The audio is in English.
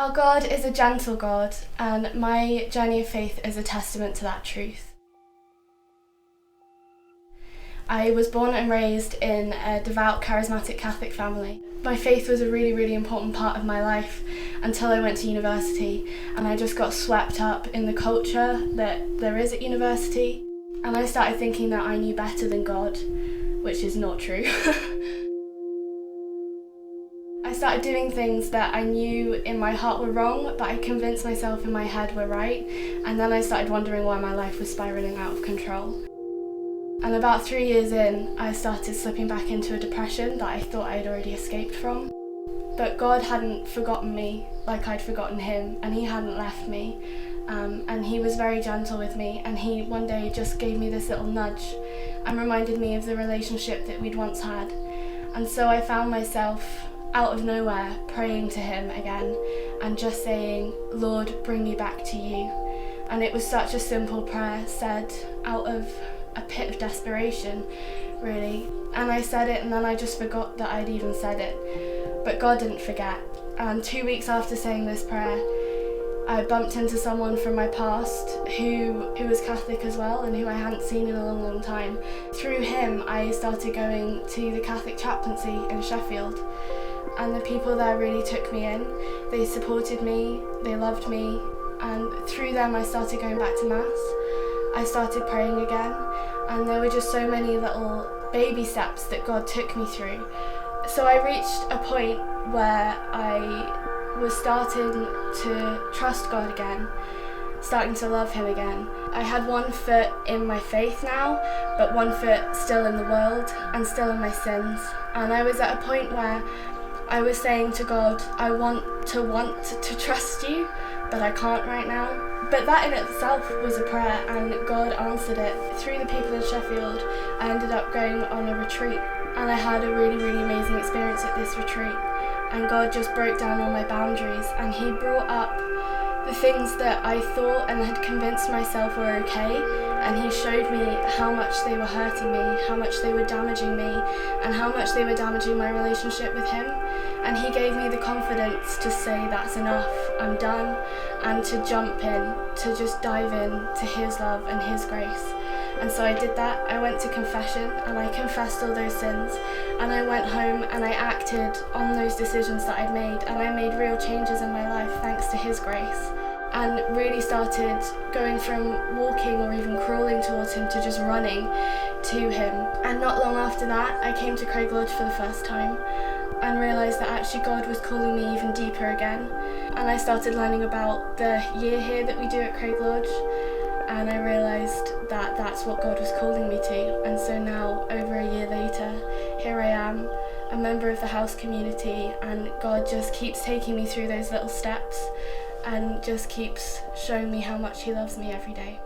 Our God is a gentle God, and my journey of faith is a testament to that truth. I was born and raised in a devout, charismatic Catholic family. My faith was a really, really important part of my life until I went to university, and I just got swept up in the culture that there is at university, and I started thinking that I knew better than God, which is not true. I started doing things that I knew in my heart were wrong, but I convinced myself in my head were right, and then I started wondering why my life was spiralling out of control. And about 3 years in, I started slipping back into a depression that I thought I had already escaped from. But God hadn't forgotten me like I'd forgotten him, and he hadn't left me. And he was very gentle with me, and he one day just gave me this little nudge and reminded me of the relationship that we'd once had. And so I found myself out of nowhere praying to him again and just saying, "Lord, bring me back to you." And it was such a simple prayer said out of a pit of desperation, really. And I said it, and then I just forgot that I'd even said it. But God didn't forget. And 2 weeks after saying this prayer, I bumped into someone from my past who was Catholic as well, and who I hadn't seen in a long, long time. Through him, I started going to the Catholic chaplaincy in Sheffield. And the people there really took me in. They supported me, they loved me, and through them I started going back to Mass. I started praying again, and there were just so many little baby steps that God took me through. So I reached a point where I was starting to trust God again, starting to love him again. I had one foot in my faith now, but one foot still in the world and still in my sins. And I was at a point where I was saying to God, I want to trust you, but I can't right now. But that in itself was a prayer, and God answered it. Through the people in Sheffield, I ended up going on a retreat, and I had a really, really amazing experience at this retreat. And God just broke down all my boundaries, and he brought up the things that I thought and had convinced myself were okay, and he showed me how much they were hurting me, how much they were damaging me, and how much they were damaging my relationship with him. And he gave me the confidence to say, that's enough, I'm done, and to jump in, to just dive in to his love and his grace. And so I did that. I went to confession and I confessed all those sins, and I went home and I acted on those decisions that I'd made, and I made real changes in my life thanks to his grace, and really started going from walking or even crawling towards him to just running to him. And not long after that, I came to Craig Lodge for the first time and realised that actually God was calling me even deeper again. And I started learning about the year here that we do at Craig Lodge, and I realised that that's what God was calling me to. And so now, over a year later, here I am, a member of the house community, and God just keeps taking me through those little steps and just keeps showing me how much he loves me every day.